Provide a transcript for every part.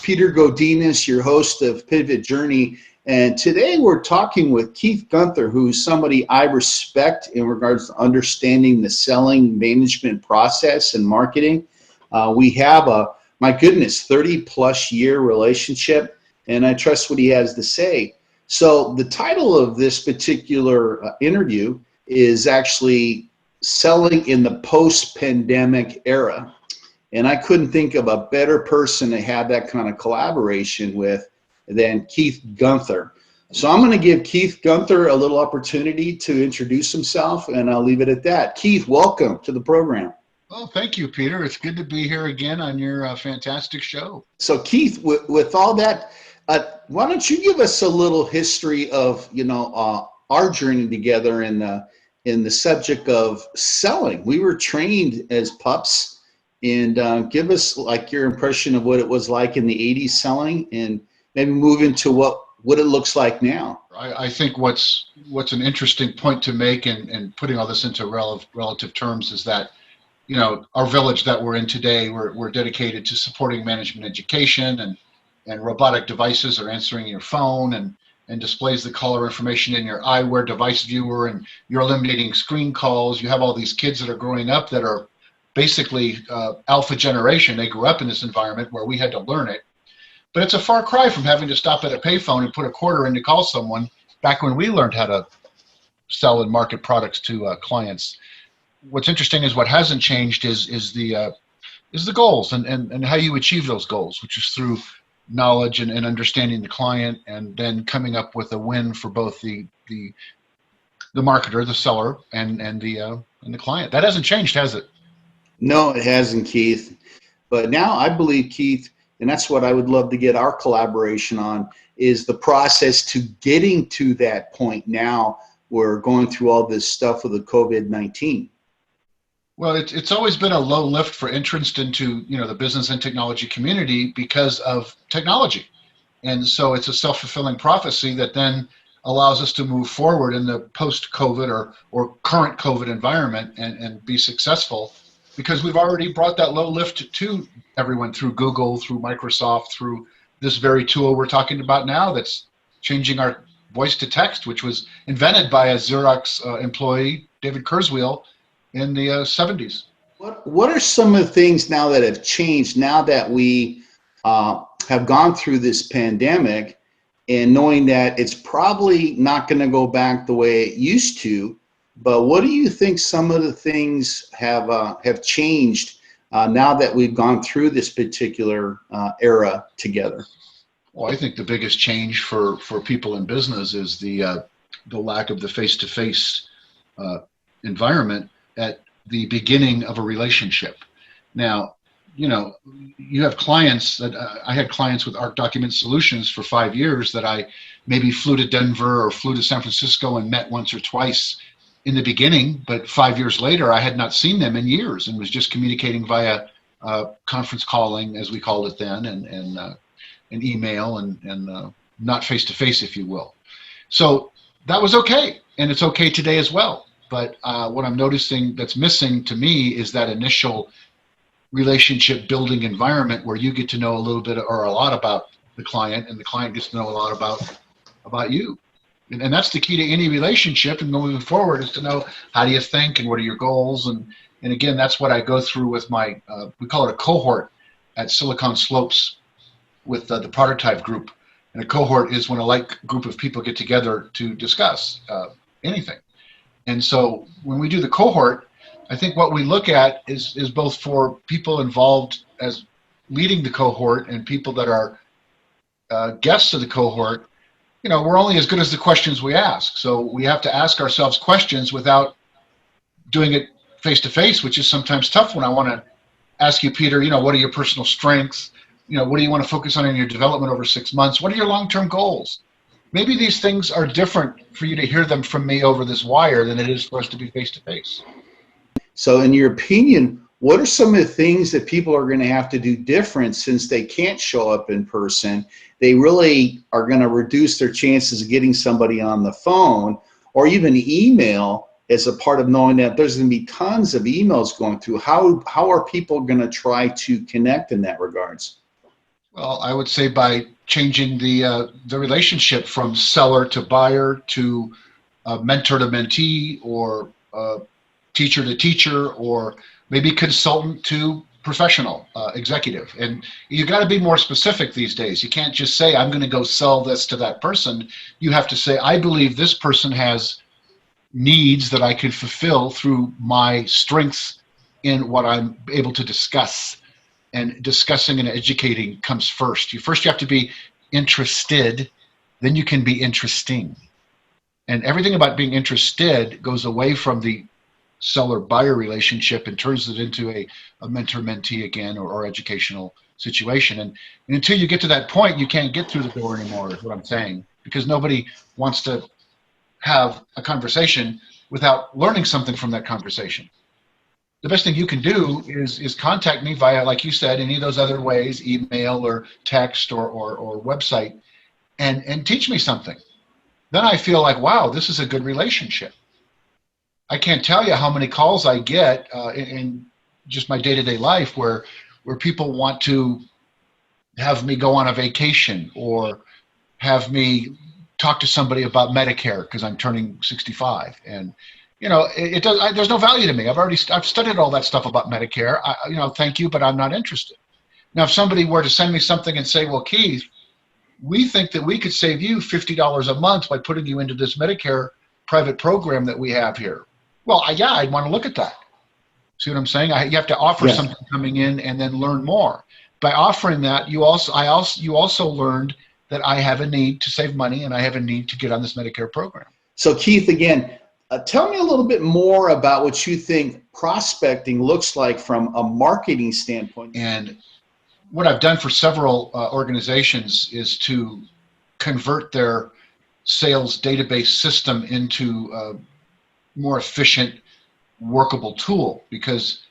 Peter Godinez, your host of Pivot Journey. And today we're talking with Keith Gunther, who's somebody I respect in regards to understanding the selling management process and marketing. We have my goodness, 30 plus year relationship, and I trust what he has to say. So the title of this particular interview is actually Selling in the Post-Pandemic Era. And I couldn't think of a better person to have that kind of collaboration with than Keith Gunther. So I'm going to give Keith Gunther a little opportunity to introduce himself, and I'll leave it at that. Keith, welcome to the program. Well, thank you, Peter. It's good to be here again on your fantastic show. So Keith, with all that, why don't you give us a little history of, our journey together in the subject of selling. We were trained as pups, and give us like your impression of what it was like in the 80s selling, and maybe move into what it looks like now. I think what's an interesting point to make, and putting all this into relative terms, is that our village that we're in today, we're dedicated to supporting management education, and robotic devices are answering your phone and displays the caller information in your eyewear device viewer, and you're eliminating screen calls. You have all these kids that are growing up that are basically alpha generation. They grew up in this environment where we had to learn it. But it's a far cry from having to stop at a payphone and put a quarter in to call someone back when we learned how to sell and market products to clients. What's interesting is what hasn't changed is the goals and how you achieve those goals, which is through knowledge and understanding the client, and then coming up with a win for both the marketer, the seller, and the client. That hasn't changed, has it? No, it hasn't, Keith. But now I believe, Keith, and that's what I would love to get our collaboration on, is the process to getting to that point now. We're going through all this stuff with the COVID-19. Well, it's always been a low lift for entrance into the business and technology community because of technology. And so it's a self-fulfilling prophecy that then allows us to move forward in the post-COVID or current COVID environment and be successful, because we've already brought that low lift to everyone through Google, through Microsoft, through this very tool we're talking about now that's changing our voice to text, which was invented by a Xerox employee, David Kurzweil, in the 70s. What are some of the things now that have changed now that we have gone through this pandemic, and knowing that it's probably not going to go back the way it used to? But what do you think some of the things have changed now that we've gone through this particular era together? Well, I think the biggest change for people in business is the lack of the face-to-face environment at the beginning of a relationship. Now, you have clients that I had clients with Arc Document Solutions for 5 years that I maybe flew to Denver or flew to San Francisco and met once or twice in the beginning, but 5 years later, I had not seen them in years and was just communicating via conference calling, as we called it then, and email and not face-to-face, if you will. So that was okay, and it's okay today as well. But what I'm noticing that's missing to me is that initial relationship building environment where you get to know a little bit or a lot about the client, and the client gets to know a lot about you. And that's the key to any relationship, and moving forward is to know how do you think and what are your goals. And again, that's what I go through with my, we call it a cohort at Silicon Slopes with the prototype group. And a cohort is when a like group of people get together to discuss anything. And so when we do the cohort, I think what we look at is both for people involved as leading the cohort and people that are guests of the cohort. We're only as good as the questions we ask. So we have to ask ourselves questions without doing it face-to-face, which is sometimes tough when I want to ask you, Peter, what are your personal strengths? What do you want to focus on in your development over 6 months? What are your long-term goals? Maybe these things are different for you to hear them from me over this wire than it is for us to be face-to-face. So in your opinion, what are some of the things that people are going to have to do different since they can't show up in person? They really are going to reduce their chances of getting somebody on the phone or even email as a part of knowing that there's going to be tons of emails going through. How are people going to try to connect in that regards? Well, I would say by changing the relationship from seller to buyer to mentor to mentee, or teacher to teacher, or maybe consultant to professional executive. And you got to be more specific these days. You can't just say, I'm going to go sell this to that person. You have to say, I believe this person has needs that I can fulfill through my strengths in what I'm able to discuss. And discussing and educating comes first. You have to be interested, then you can be interesting. And everything about being interested goes away from the seller-buyer relationship and turns it into a mentor-mentee again, or educational situation. And until you get to that point, you can't get through the door anymore, is what I'm saying, because nobody wants to have a conversation without learning something from that conversation. The best thing you can do is contact me via, like you said, any of those other ways, email or text or website, and teach me something. Then I feel like, wow, this is a good relationship. I can't tell you how many calls I get in just my day-to-day life where people want to have me go on a vacation, or have me talk to somebody about Medicare because I'm turning 65. And it does. There's no value to me. I've studied all that stuff about Medicare. Thank you, but I'm not interested. Now, if somebody were to send me something and say, well, Keith, we think that we could save you $50 a month by putting you into this Medicare private program that we have here. Well, yeah, I'd want to look at that. See what I'm saying? You have to offer something coming in and then learn more. By offering that, you also learned that I have a need to save money, and I have a need to get on this Medicare program. So Keith, again, tell me a little bit more about what you think prospecting looks like from a marketing standpoint. And what I've done for several organizations is to convert their sales database system into a more efficient, workable tool. Because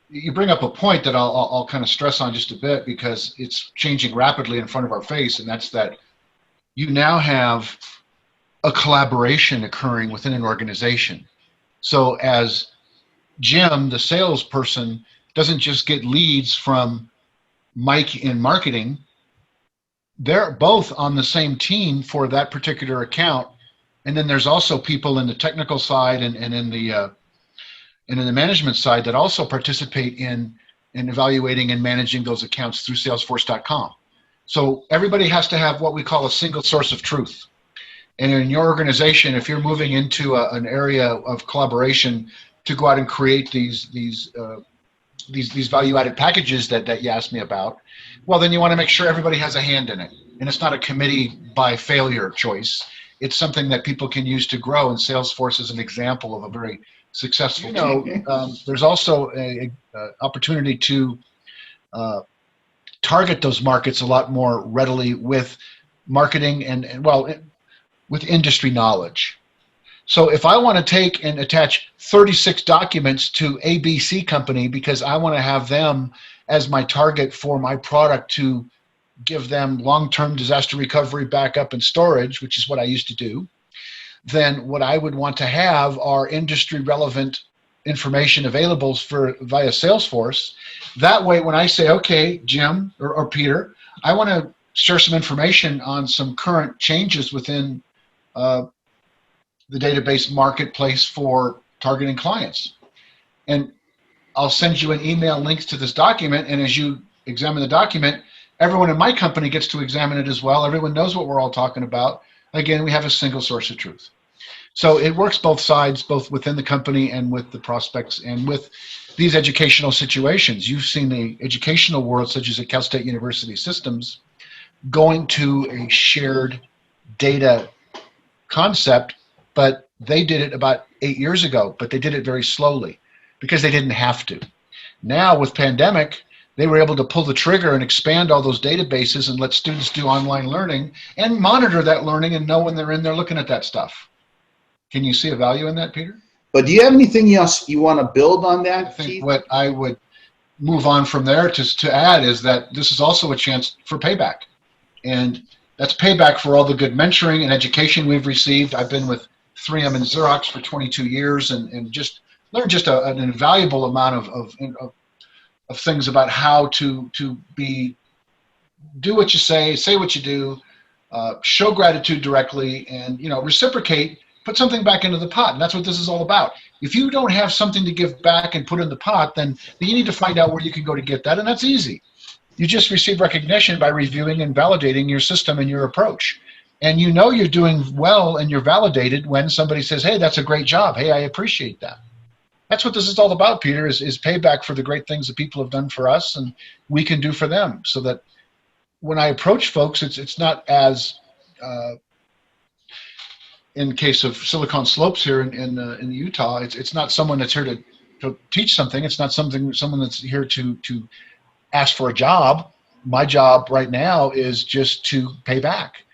you bring up a point that I'll kind of stress on just a bit, because it's changing rapidly in front of our face, and that's that you now have a collaboration occurring within an organization. So as Jim, the salesperson, doesn't just get leads from Mike in marketing, they're both on the same team for that particular account. And then there's also people in the technical side and in the management side that also participate in evaluating and managing those accounts through Salesforce.com. So everybody has to have what we call a single source of truth. And in your organization, if you're moving into an area of collaboration to go out and create these value-added packages that you asked me about, well, then you want to make sure everybody has a hand in it. And it's not a committee by failure choice. It's something that people can use to grow, and Salesforce is an example of a very successful there's also a opportunity to target those markets a lot more readily with marketing and with industry knowledge. So if I want to take and attach 36 documents to ABC company because I want to have them as my target for my product to give them long-term disaster recovery, backup, and storage, which is what I used to do, then what I would want to have are industry relevant information available via Salesforce. That way, when I say, okay, Jim or Peter, I want to share some information on some current changes within the database marketplace for targeting clients. And I'll send you an email links to this document, and as you examine the document, everyone in my company gets to examine it as well. Everyone knows what we're all talking about. Again, we have a single source of truth. So it works both sides, both within the company and with the prospects and with these educational situations. You've seen the educational world, such as at Cal State University Systems, going to a shared data concept, but they did it about 8 years ago, but they did it very slowly because they didn't have to. Now with pandemic, they were able to pull the trigger and expand all those databases and let students do online learning and monitor that learning and know when they're in there looking at that stuff. Can you see a value in that, Peter? But do you have anything else you want to build on that, I think Keith? what I would move on from there to add is that this is also a chance for payback. And that's payback for all the good mentoring and education we've received. I've been with 3M and Xerox for 22 years and just learned an invaluable amount of things about how to be do what you say what you do, show gratitude directly, and reciprocate. Put something back into the pot, and that's what this is all about. If you don't have something to give back and put in the pot, then you need to find out where you can go to get that, and that's easy. You just receive recognition by reviewing and validating your system and your approach. And you're doing well and you're validated when somebody says, hey, that's a great job. Hey, I appreciate that. That's what this is all about, Peter, is payback for the great things that people have done for us and we can do for them. So that when I approach folks, it's not as, in case of Silicon Slopes here in Utah, it's not someone that's here to teach something. It's not someone that's here to ask for a job. My job right now is just to pay back.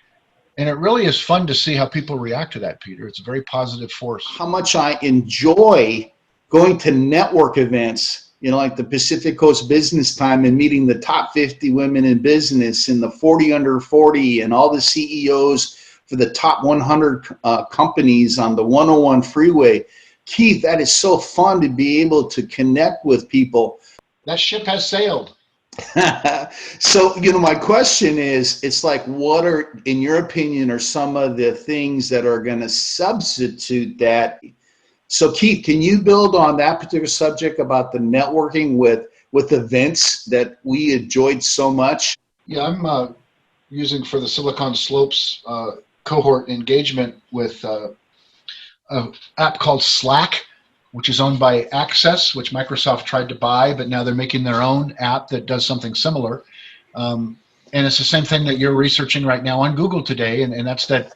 And it really is fun to see how people react to that, Peter. It's a very positive force. How much I enjoy going to network events, like the Pacific Coast Business Time, and meeting the top 50 women in business and the 40 under 40 and all the CEOs for the top 100 companies on the 101 freeway. Keith, that is so fun to be able to connect with people. That ship has sailed. So, my question is, it's like, what are, in your opinion, are some of the things that are going to substitute that? So, Keith, can you build on that particular subject about the networking with events that we enjoyed so much? Yeah, I'm using for the Silicon Slopes cohort engagement with an app called Slack, which is owned by Access, which Microsoft tried to buy, but now they're making their own app that does something similar. And it's the same thing that you're researching right now on Google today, and that's that,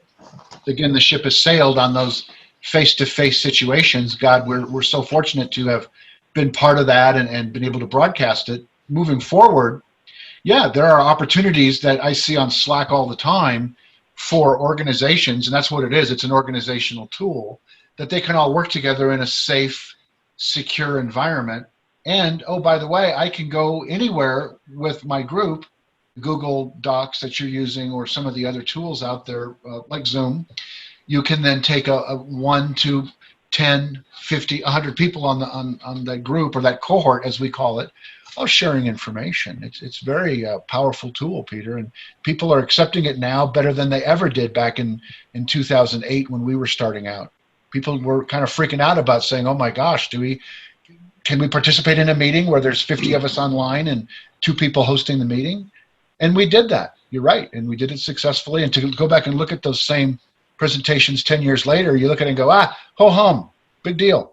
again, the ship has sailed on those face-to-face situations. God, we're so fortunate to have been part of that and been able to broadcast it. Moving forward, yeah, there are opportunities that I see on Slack all the time for organizations, and that's what it is. It's an organizational tool that they can all work together in a safe, secure environment. And, oh, by the way, I can go anywhere with my group, Google Docs that you're using or some of the other tools out there like Zoom. You can then take a 1 to 10, 50, 100 people on that group or that cohort, as we call it, sharing information. It's very powerful tool, Peter, and people are accepting it now better than they ever did back in 2008 when we were starting out. People were kind of freaking out about saying, oh my gosh, can we participate in a meeting where there's 50 of us online and 2 people hosting the meeting? And we did that. You're right. And we did it successfully. And to go back and look at those same presentations 10 years later, you look at it and go, ho hum, big deal.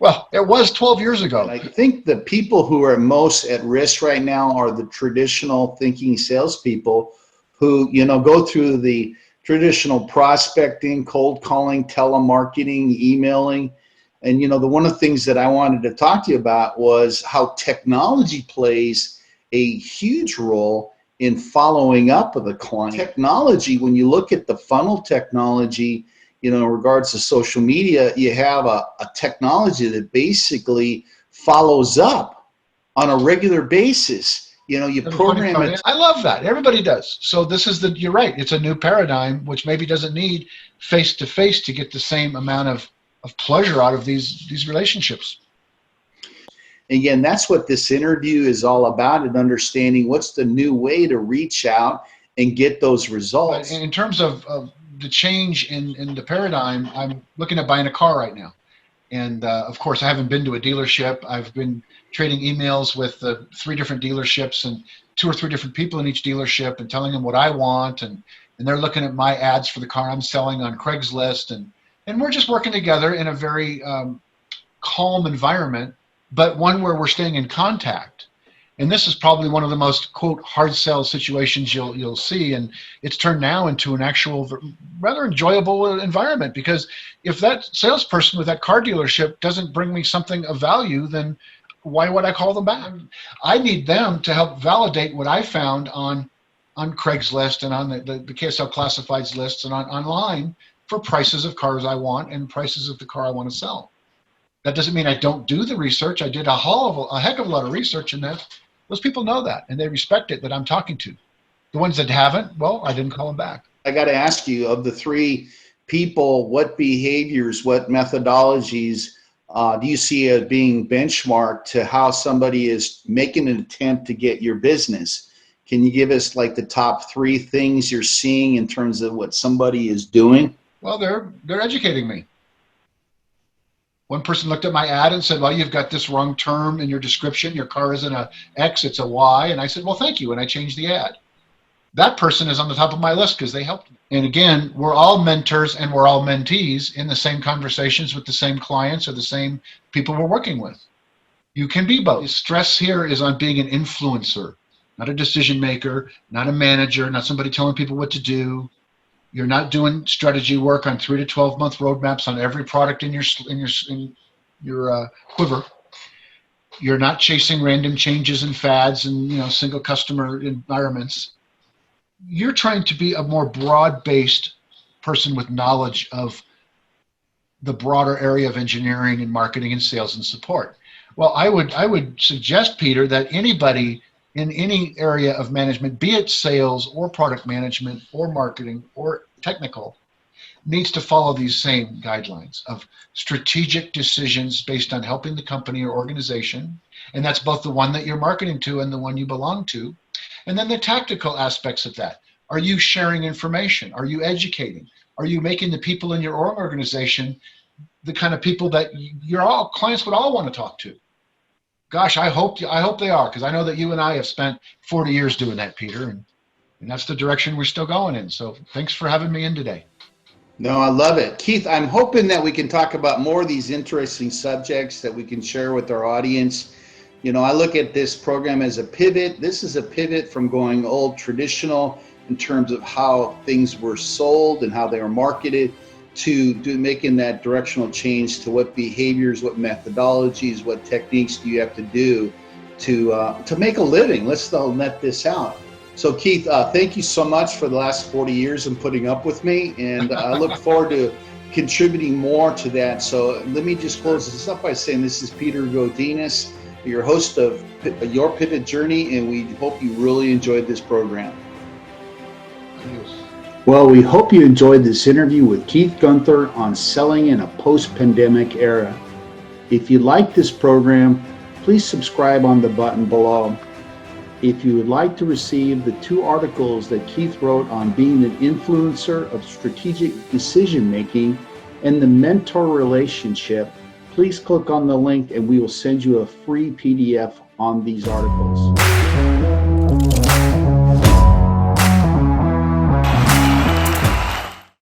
Well, it was 12 years ago. And I think the people who are most at risk right now are the traditional thinking salespeople who, go through the traditional prospecting, cold calling, telemarketing, emailing. And, one of the things that I wanted to talk to you about was how technology plays a huge role in following up with a client. Technology, when you look at the funnel technology, in regards to social media, you have a technology that basically follows up on a regular basis. You program it. I love that. Everybody does. So you're right. It's a new paradigm, which maybe doesn't need face-to-face to get the same amount of pleasure out of these relationships. Again, that's what this interview is all about, and understanding what's the new way to reach out and get those results. In terms of the change in the paradigm, I'm looking at buying a car right now. And of course, I haven't been to a dealership. I've been trading emails with 3 different dealerships and 2 or 3 different people in each dealership and telling them what I want. And they're looking at my ads for the car I'm selling on Craigslist. And we're just working together in a very calm environment, but one where we're staying in contact. And this is probably one of the most, quote, hard sell situations you'll see. And it's turned now into an actual rather enjoyable environment, because if that salesperson with that car dealership doesn't bring me something of value, then why would I call them back? I need them to help validate what I found on Craigslist and on the KSL classifieds lists and online for prices of cars I want and prices of the car I want to sell. That doesn't mean I don't do the research. I did a heck of a lot of research in that. Those people know that, and they respect it that I'm talking to. The ones that haven't, well, I didn't call them back. I got to ask you, of the 3 people, what behaviors, what methodologies do you see as being benchmarked to how somebody is making an attempt to get your business? Can you give us like the top 3 things you're seeing in terms of what somebody is doing? Well, they're educating me. One person looked at my ad and said, well, you've got this wrong term in your description. Your car isn't a X, it's a Y. And I said, well, thank you. And I changed the ad. That person is on the top of my list because they helped me. And again, we're all mentors and we're all mentees in the same conversations with the same clients or the same people we're working with. You can be both. Stress here is on being an influencer, not a decision maker, not a manager, not somebody telling people what to do. You're not doing strategy work on 3 to 12 month roadmaps on every product in your quiver. You're not chasing random changes and fads and single customer environments. You're trying to be a more broad-based person with knowledge of the broader area of engineering and marketing and sales and support. Well, I would suggest, Peter, that anybody in any area of management, be it sales or product management or marketing or technical, needs to follow these same guidelines of strategic decisions based on helping the company or organization. And that's both the one that you're marketing to and the one you belong to. And then the tactical aspects of that. Are you sharing information? Are you educating? Are you making the people in your organization the kind of people that your clients would all want to talk to? Gosh, I hope they are, because I know that you and I have spent 40 years doing that, Peter, and that's the direction we're still going in. So thanks for having me in today. No, I love it. Keith, I'm hoping that we can talk about more of these interesting subjects that we can share with our audience. I look at this program as a pivot. This is a pivot from going old traditional in terms of how things were sold and how they were marketed to making that directional change to what behaviors, what methodologies, what techniques do you have to do to make a living. Let's net this out. So Keith, thank you so much for the last 40 years and putting up with me. And I look forward to contributing more to that. So let me just close this up by saying this is Peter Godinez, your host of Your Pivot Journey, and we hope you really enjoyed this program. Adios. Well, we hope you enjoyed this interview with Keith Gunther on selling in a post-pandemic era. If you like this program, please subscribe on the button below. If you would like to receive the 2 articles that Keith wrote on being an influencer of strategic decision making and the mentor relationship, please click on the link and we will send you a free PDF on these articles.